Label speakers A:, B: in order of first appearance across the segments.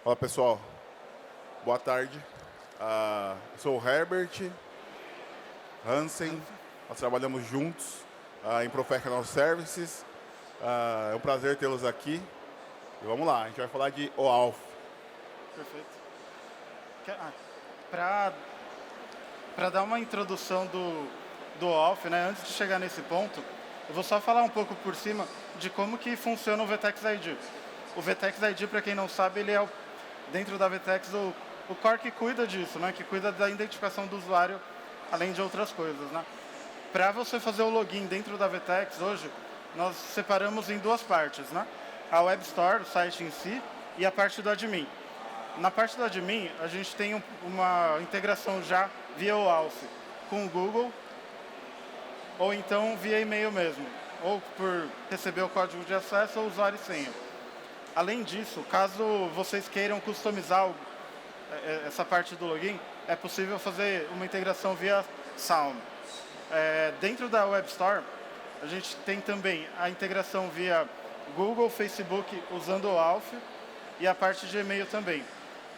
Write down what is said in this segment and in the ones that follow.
A: Fala pessoal, boa tarde. Sou o Herbert Hansen, nós trabalhamos juntos em Professional Services. É um prazer tê-los aqui. E vamos lá, a gente vai falar de OAuth.
B: Perfeito. Para dar uma introdução do OAuth, né, antes de chegar nesse ponto, eu vou só falar um pouco por cima de como que funciona o VTEX ID. O VTEX ID, para quem não sabe, ele é, dentro da VTEX, o core que cuida disso, né, que cuida da identificação do usuário, além de outras coisas. Né. Para você fazer o login dentro da VTEX, hoje, nós separamos em duas partes, né? A Web Store, o site em si, e a parte do admin. Na parte do admin, a gente tem uma integração já via OAuth com o Google, ou então via e-mail mesmo, ou por receber o código de acesso ou usuário e senha. Além disso, caso vocês queiram customizar essa parte do login, é possível fazer uma integração via Sound. Dentro da Web Store, a gente tem também a integração via Google, Facebook, usando o OAuth, e a parte de e-mail também.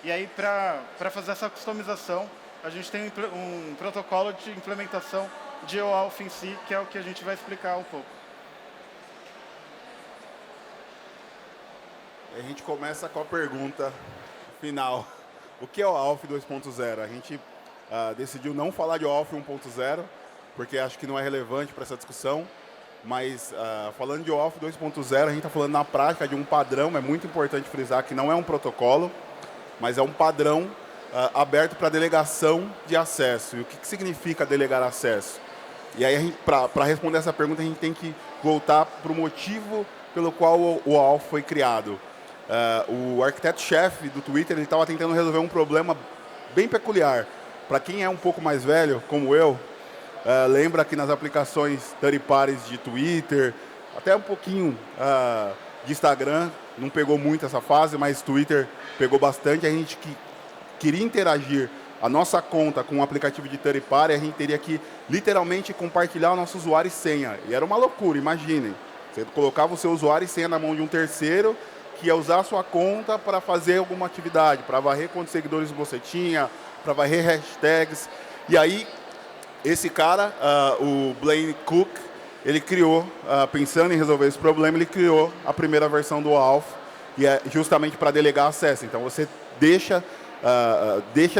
B: E aí, para fazer essa customização, a gente tem um protocolo de implementação de OAuth em si, que é o que a gente vai explicar um pouco.
A: A gente começa com a pergunta final. O que é o OAuth 2.0? A gente decidiu não falar de OAuth 1.0, porque acho que não é relevante para essa discussão. Mas falando de OAuth 2.0, a gente está falando na prática de um padrão. É muito importante frisar que não é um protocolo, mas é um padrão aberto para delegação de acesso. E o que significa delegar acesso? E aí, para responder essa pergunta, a gente tem que voltar para o motivo pelo qual o OAuth foi criado. O arquiteto-chefe do Twitter estava tentando resolver um problema bem peculiar. Para quem é um pouco mais velho, como eu, lembra que nas aplicações third parties de Twitter, até um pouquinho de Instagram, não pegou muito essa fase, mas Twitter pegou bastante. A gente queria interagir a nossa conta com um aplicativo de third party, a gente teria que literalmente compartilhar o nosso usuário e senha. E era uma loucura, imaginem. Você colocava o seu usuário e senha na mão de um terceiro que ia usar a sua conta para fazer alguma atividade, para varrer quantos seguidores você tinha, para varrer hashtags. E aí, esse cara, o Blaine Cook, ele criou, pensando em resolver esse problema, ele criou a primeira versão do OAuth, e é justamente para delegar acesso. Então, você deixa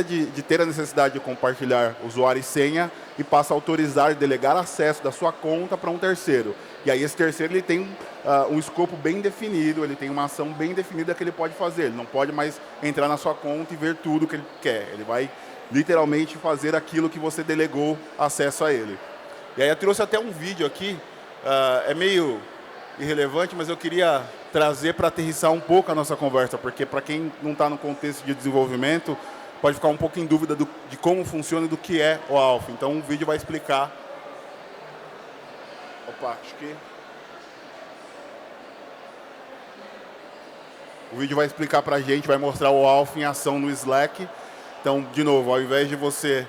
A: de ter a necessidade de compartilhar usuário e senha e passa a autorizar e delegar acesso da sua conta para um terceiro. E aí esse terceiro ele tem um escopo bem definido, ele tem uma ação bem definida que ele pode fazer. Ele não pode mais entrar na sua conta e ver tudo que ele quer. Ele vai literalmente fazer aquilo que você delegou acesso a ele. E aí eu trouxe até um vídeo aqui, é meio irrelevante, mas eu queria trazer para aterrissar um pouco a nossa conversa, porque para quem não está no contexto de desenvolvimento, pode ficar um pouco em dúvida de como funciona e do que é o OAuth. Então o vídeo vai explicar. Opa, acho que... O vídeo vai explicar para a gente, vai mostrar o OAuth em ação no Slack. Então, de novo, ao invés de você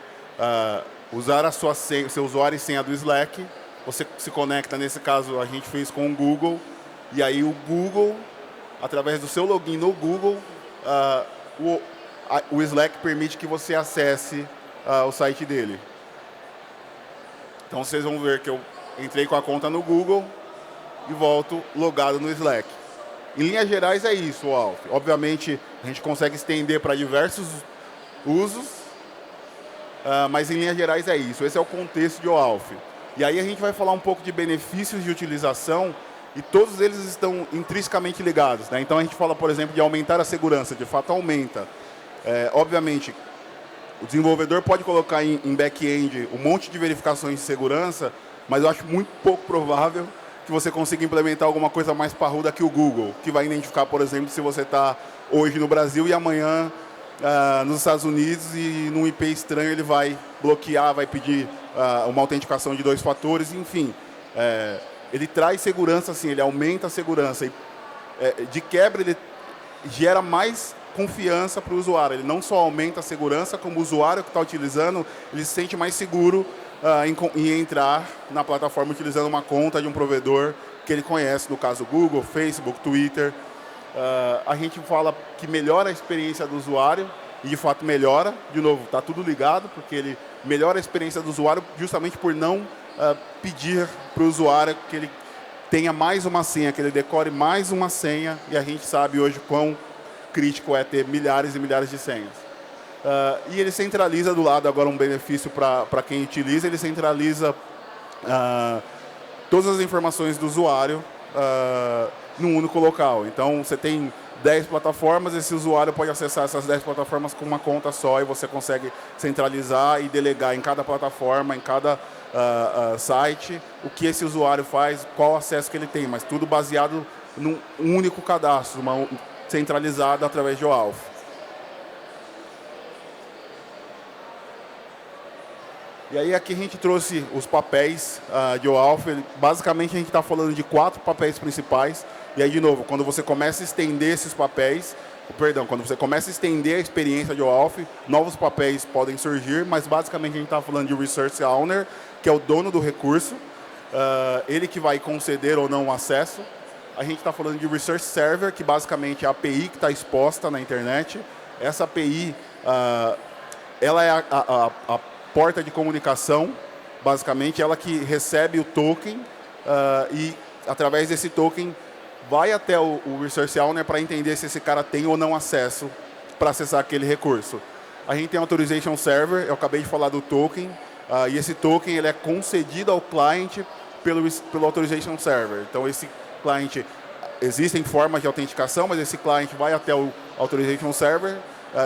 A: usar a sua senha, seu usuário e senha do Slack, você se conecta, nesse caso a gente fez com o Google, e aí o Google, através do seu login no Google, o Slack permite que você acesse o site dele. Então vocês vão ver que eu entrei com a conta no Google e volto logado no Slack. Em linhas gerais é isso, o OAuth. Obviamente a gente consegue estender para diversos usos, mas em linhas gerais é isso. Esse é o contexto de OAuth. E aí a gente vai falar um pouco de benefícios de utilização e todos eles estão intrinsecamente ligados, né? Então a gente fala, por exemplo, de aumentar a segurança, de fato aumenta. Obviamente, o desenvolvedor pode colocar em back-end um monte de verificações de segurança, mas eu acho muito pouco provável que você consiga implementar alguma coisa mais parruda que o Google, que vai identificar, por exemplo, se você está hoje no Brasil e amanhã nos Estados Unidos e num IP estranho ele vai bloquear, vai pedir uma autenticação de 2 fatores, enfim. Ele traz segurança, sim, ele aumenta a segurança. E, de quebra, ele gera mais confiança para o usuário. Ele não só aumenta a segurança, como o usuário que está utilizando, ele se sente mais seguro em entrar na plataforma utilizando uma conta de um provedor que ele conhece, no caso Google, Facebook, Twitter. A gente fala que melhora a experiência do usuário, e de fato melhora. De novo, está tudo ligado, porque ele melhora a experiência do usuário justamente por não pedir para o usuário que ele tenha mais uma senha, que ele decore mais uma senha, e a gente sabe hoje quão crítico é ter milhares e milhares de senhas. E ele centraliza do lado, agora um benefício para quem utiliza, ele centraliza todas as informações do usuário num único local. Então, você tem 10 plataformas, esse usuário pode acessar essas 10 plataformas com uma conta só, e você consegue centralizar e delegar em cada plataforma, em cada site, o que esse usuário faz, qual acesso que ele tem, mas tudo baseado num único cadastro, centralizado através de OAuth. E aí aqui a gente trouxe os papéis de OAuth. Basicamente a gente está falando de 4 papéis principais. E aí, de novo, quando você começa a estender esses papéis, quando você começa a estender a experiência de OAuth, novos papéis podem surgir, mas basicamente a gente está falando de Resource Owner, que é o dono do recurso, ele que vai conceder ou não o acesso. A gente está falando de Resource Server, que basicamente é a API que está exposta na internet. Essa API, ela é a porta de comunicação, basicamente, ela que recebe o token e, através desse token, vai até o Resource Owner para entender se esse cara tem ou não acesso para acessar aquele recurso. A gente tem Authorization Server, eu acabei de falar do token, e esse token ele é concedido ao cliente pelo Authorization Server. Então, esse cliente, existem formas de autenticação, mas esse cliente vai até o Authorization Server,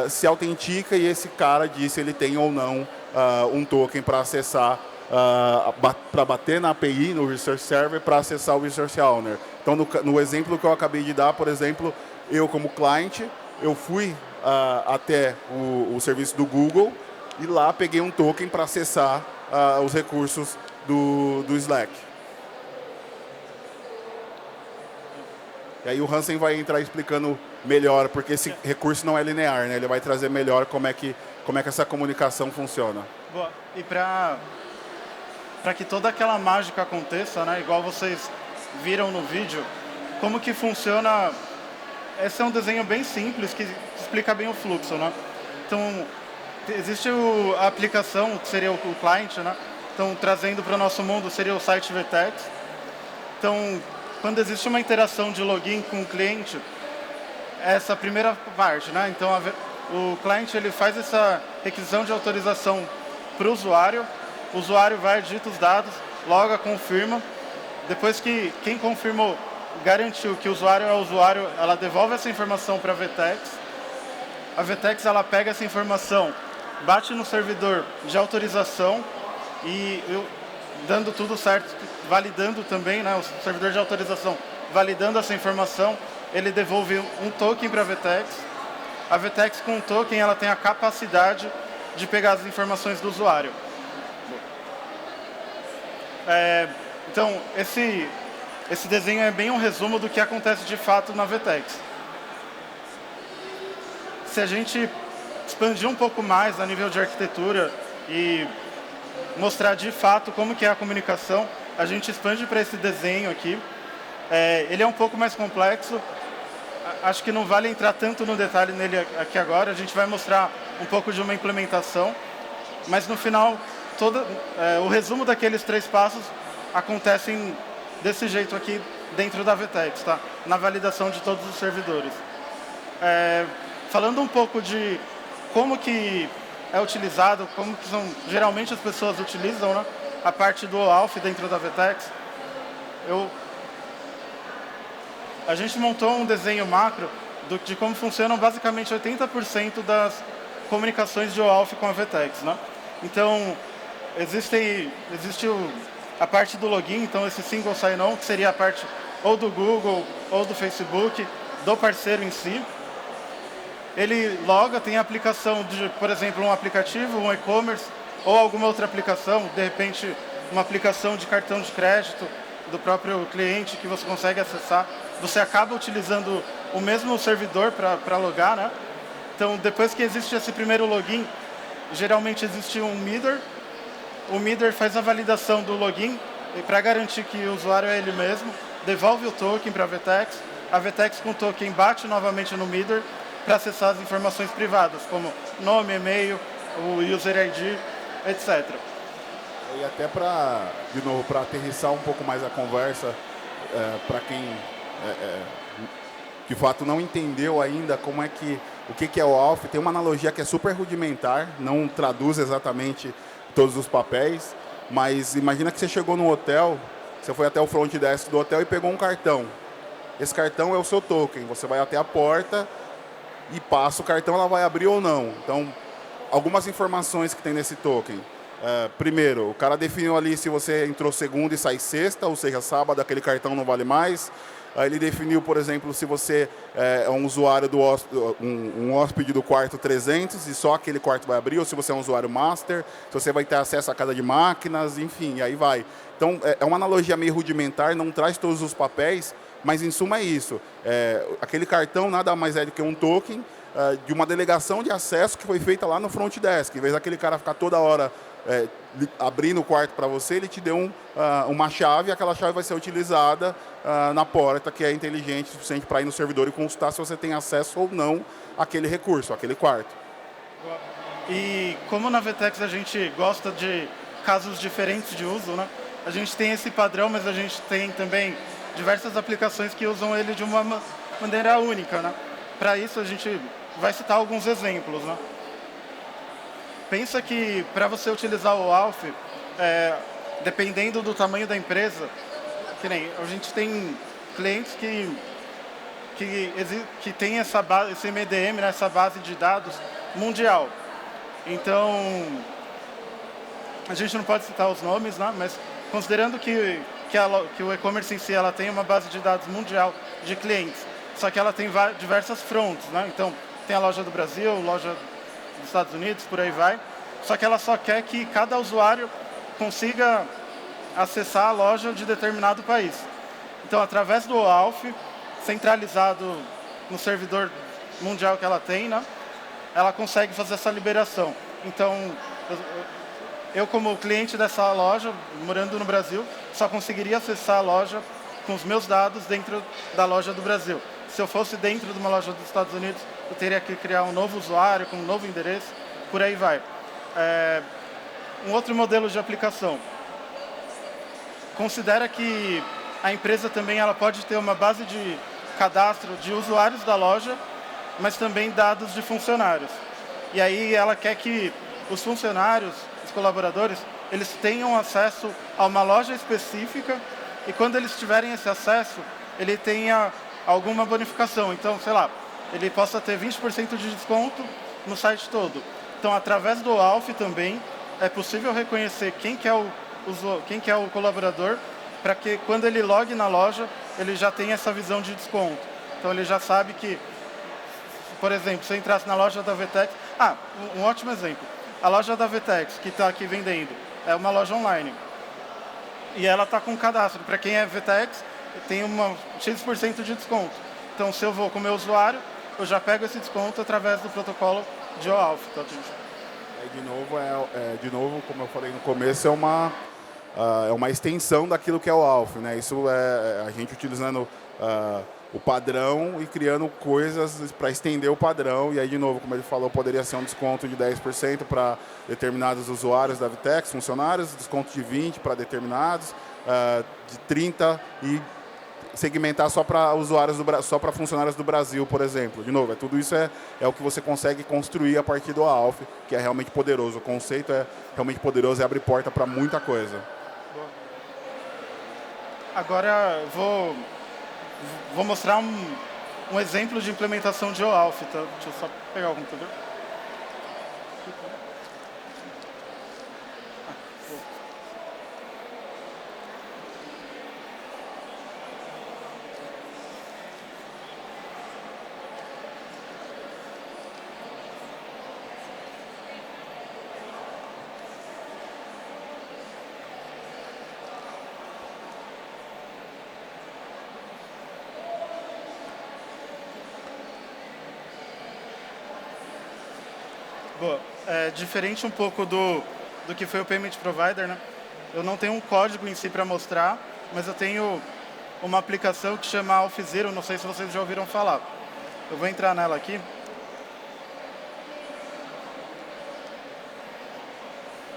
A: se autentica e esse cara diz se ele tem ou não um token para acessar, para bater na API, no Resource Server, para acessar o Resource Owner. Então, no exemplo que eu acabei de dar, por exemplo, eu como cliente, eu fui até o serviço do Google e lá peguei um token para acessar os recursos do Slack. E aí o Hansen vai entrar explicando melhor, porque esse recurso não é linear, né? Ele vai trazer melhor como é que essa comunicação funciona.
B: Boa. E para que toda aquela mágica aconteça, né, igual vocês viram no vídeo, como que funciona... Esse é um desenho bem simples que explica bem o fluxo, né? Então, existe a aplicação, que seria o cliente, né? Então, trazendo para o nosso mundo, seria o site VTEX. Então, quando existe uma interação de login com o cliente, essa primeira parte, né? Então, o cliente ele faz essa requisição de autorização para o usuário vai, digita os dados, loga, confirma. Depois que quem confirmou garantiu que o usuário é o usuário, ela devolve essa informação para a VTEX. A VTEX ela pega essa informação, bate no servidor de autorização e dando tudo certo, validando também, né, o servidor de autorização, validando essa informação, ele devolve um token para a VTEX. A VTEX com o token ela tem a capacidade de pegar as informações do usuário. Então, esse desenho é bem um resumo do que acontece de fato na VTEX. Se a gente expandir um pouco mais a nível de arquitetura e mostrar de fato como que é a comunicação, a gente expande para esse desenho aqui. Ele é um pouco mais complexo. Acho que não vale entrar tanto no detalhe nele aqui agora. A gente vai mostrar um pouco de uma implementação. Mas no final, o resumo daqueles 3 passos acontecem desse jeito aqui dentro da VTEX, tá? Na validação de todos os servidores. Falando um pouco de como que é utilizado, como que geralmente as pessoas utilizam, né, a parte do OAuth dentro da VTEX, a gente montou um desenho macro de como funcionam basicamente 80% das comunicações de OAuth com a VTEX, né? Então, existe a parte do login, então esse single sign-on, que seria a parte ou do Google ou do Facebook, do parceiro em si. Ele loga, tem a aplicação de, por exemplo, um aplicativo, um e-commerce, ou alguma outra aplicação, de repente uma aplicação de cartão de crédito do próprio cliente que você consegue acessar. Você acaba utilizando o mesmo servidor para logar, né? Então, depois que existe esse primeiro login, geralmente existe um middler. O middler faz a validação do login para garantir que o usuário é ele mesmo, devolve o token para a VTEX. a VTEX com token bate novamente no middleware para acessar as informações privadas, como nome, e-mail, o user ID, etc.
A: E até de novo, para aterrissar um pouco mais a conversa, para quem de fato não entendeu ainda o que é o ALF, tem uma analogia que é super rudimentar, não traduz exatamente todos os papéis, mas imagina que você chegou no hotel, você foi até o front desk do hotel e pegou um cartão. Esse cartão é o seu token, você vai até a porta e passa o cartão, ela vai abrir ou não. Então, algumas informações que tem nesse token. Primeiro, o cara definiu ali se você entrou segunda e sai sexta, ou seja, sábado aquele cartão não vale mais. Ele definiu, por exemplo, se você é um usuário um hóspede do quarto 300 e só aquele quarto vai abrir, ou se você é um usuário master, se você vai ter acesso à casa de máquinas, enfim, e aí vai. Então, é uma analogia meio rudimentar, não traz todos os papéis, mas em suma é isso. Aquele cartão nada mais é do que um token de uma delegação de acesso que foi feita lá no front desk. Em vez daquele cara ficar toda hora abrindo o quarto para você, ele te deu uma chave, e aquela chave vai ser utilizada na porta, que é inteligente o suficiente para ir no servidor e consultar se você tem acesso ou não àquele recurso, àquele quarto.
B: E como na VTEX a gente gosta de casos diferentes de uso, né? A gente tem esse padrão, mas a gente tem também diversas aplicações que usam ele de uma maneira única, né? Para isso a gente vai citar alguns exemplos, né? Pensa que para você utilizar o ALF, dependendo do tamanho da empresa, que nem a gente tem clientes que tem esse MDM, né, essa base de dados mundial. Então, a gente não pode citar os nomes, né, mas considerando que o e-commerce em si ela tem uma base de dados mundial de clientes, só que ela tem diversas fronts, né? Então, tem a loja do Brasil, loja dos Estados Unidos, por aí vai. Só que ela só quer que cada usuário consiga acessar a loja de determinado país. Então, através do ALF, centralizado no servidor mundial que ela tem, né, ela consegue fazer essa liberação. Então, eu como cliente dessa loja, morando no Brasil, só conseguiria acessar a loja com os meus dados dentro da loja do Brasil. Se eu fosse dentro de uma loja dos Estados Unidos, eu teria que criar um novo usuário, com um novo endereço, por aí vai. Um outro modelo de aplicação. Considera que a empresa também ela pode ter uma base de cadastro de usuários da loja, mas também dados de funcionários. E aí ela quer que os funcionários, os colaboradores, eles tenham acesso a uma loja específica e quando eles tiverem esse acesso, ele tenha alguma bonificação. Então, sei lá, ele possa ter 20% de desconto no site todo. Então, através do ALF também, é possível reconhecer quem que é o colaborador, para que quando ele logue na loja, ele já tenha essa visão de desconto. Então, ele já sabe que, por exemplo, se eu entrasse na loja da VTEX... um ótimo exemplo. A loja da VTEX, que está aqui vendendo, é uma loja online. E ela está com cadastro. Para quem é VTEX, tem uma X% de desconto. Então, se eu vou com o meu usuário, eu já pego esse desconto através do protocolo de OAuth. Tá,
A: de novo, como eu falei no começo, é uma extensão daquilo que é o ALF, né? Isso é a gente utilizando o padrão e criando coisas para estender o padrão. E aí, de novo, como ele falou, poderia ser um desconto de 10% para determinados usuários da VTEX, funcionários, desconto de 20% para determinados, de 30% e segmentar só para usuários só para funcionários do Brasil, por exemplo. De novo, tudo isso é o que você consegue construir a partir do ALF, que é realmente poderoso. O conceito é realmente poderoso e abre porta para muita coisa.
B: Agora vou mostrar um exemplo de implementação de OAuth. Tá? Deixa eu só pegar o computador. Boa. Diferente um pouco do que foi o Payment Provider, né? Eu não tenho um código em si para mostrar, mas eu tenho uma aplicação que chama AlfZero, não sei se vocês já ouviram falar. Eu vou entrar nela aqui.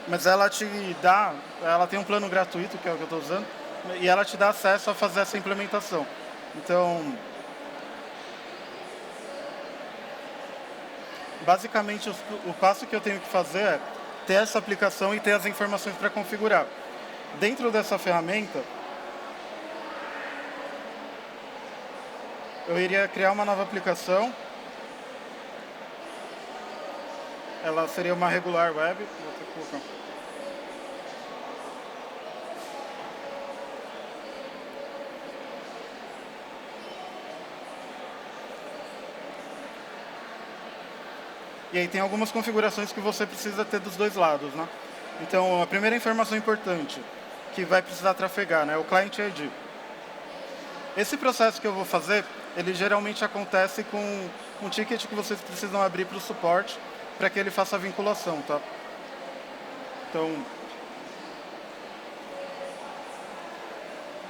B: Mas ela tem um plano gratuito, que é o que eu estou usando, e ela te dá acesso a fazer essa implementação. Então, basicamente, o passo que eu tenho que fazer é ter essa aplicação e ter as informações para configurar. Dentro dessa ferramenta, eu iria criar uma nova aplicação. Ela seria uma regular web. Vou ter que colocar. E aí tem algumas configurações que você precisa ter dos dois lados, né? Então, a primeira informação importante que vai precisar trafegar, né, é o Client ID. Esse processo que eu vou fazer, ele geralmente acontece com um ticket que vocês precisam abrir para o suporte para que ele faça a vinculação, tá? Então,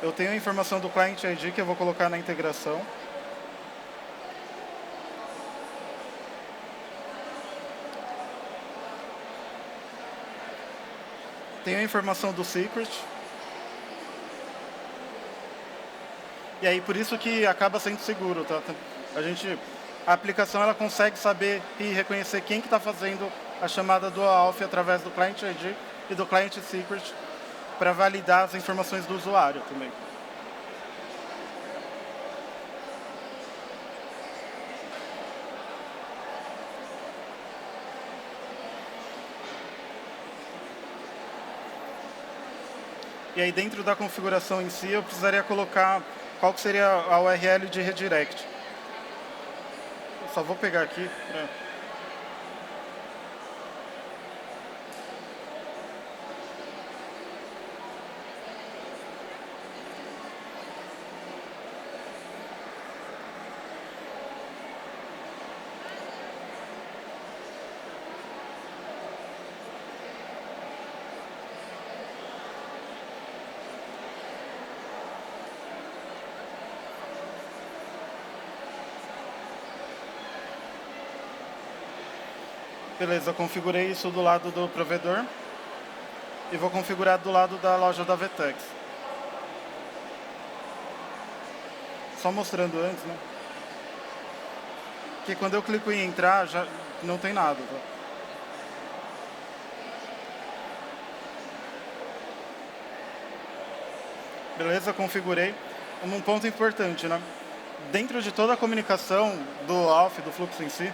B: eu tenho a informação do Client ID que eu vou colocar na integração. Tenho a informação do secret. E aí, por isso que acaba sendo seguro, tá? A aplicação ela consegue saber e reconhecer quem que está fazendo a chamada do ALF através do Client ID e do Client Secret para validar as informações do usuário também. E aí dentro da configuração em si, eu precisaria colocar qual que seria a URL de redirect. Eu só vou pegar aqui. Beleza, eu configurei isso do lado do provedor e vou configurar do lado da loja da VTEX. Só mostrando antes, né? Que quando eu clico em entrar, já não tem nada. Tá? Beleza, configurei. Um ponto importante, né? Dentro de toda a comunicação do ALF, do fluxo em si,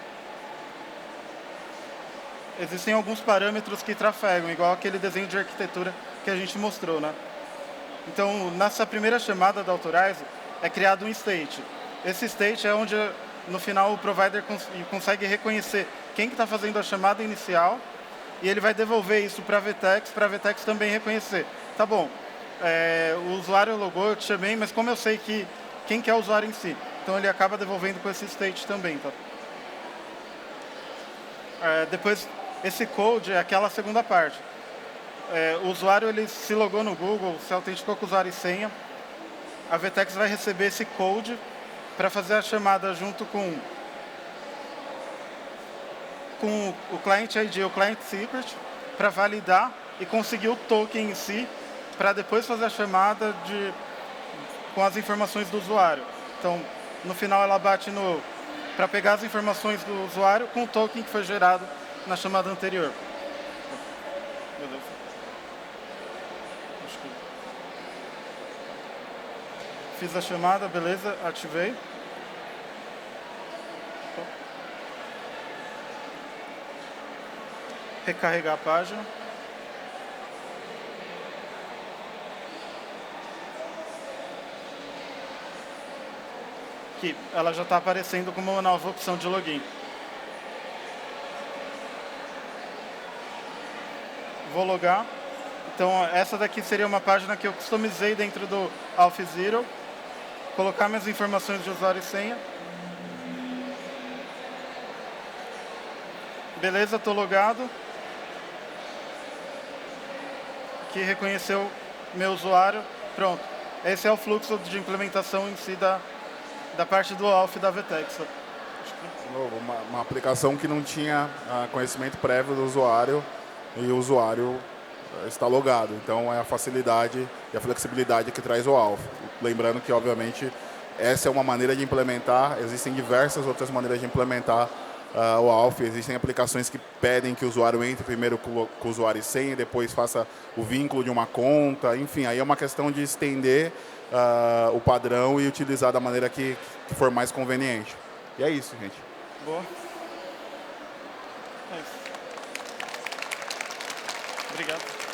B: existem alguns parâmetros que trafegam, igual aquele desenho de arquitetura que a gente mostrou, né? Então, nessa primeira chamada da Authorize, é criado um state. Esse state é onde, no final, o provider consegue reconhecer quem que está fazendo a chamada inicial e ele vai devolver isso para a VTEX também reconhecer. Tá bom, o usuário logou, eu te chamei, mas como eu sei quem que é o usuário em si? Então, ele acaba devolvendo com esse state também, tá? Depois, esse code é aquela segunda parte. O usuário ele se logou no Google, se autenticou com usuário e senha. A VTEX vai receber esse code para fazer a chamada junto com o Client ID e o Client Secret para validar e conseguir o token em si para depois fazer a chamada com as informações do usuário. Então, no final ela bate para pegar as informações do usuário com o token que foi gerado na chamada anterior. Meu Deus. Fiz a chamada, beleza, ativei. Recarregar a página. Aqui, ela já está aparecendo como uma nova opção de login. Vou logar. Então, essa daqui seria uma página que eu customizei dentro do AlfZero. Colocar minhas informações de usuário e senha. Beleza, estou logado. Aqui reconheceu meu usuário. Pronto. esse é o fluxo de implementação em si da parte do Auth da VTEX.
A: De novo, uma aplicação que não tinha conhecimento prévio do usuário e o usuário está logado. Então, é a facilidade e a flexibilidade que traz o Auth. Lembrando que, obviamente, essa é uma maneira de implementar, existem diversas outras maneiras de implementar o Auth. Existem aplicações que pedem que o usuário entre primeiro com o usuário e senha, depois faça o vínculo de uma conta. Enfim, aí é uma questão de estender o padrão e utilizar da maneira que for mais conveniente. E é isso, gente.
B: Boa. É isso. Obrigado.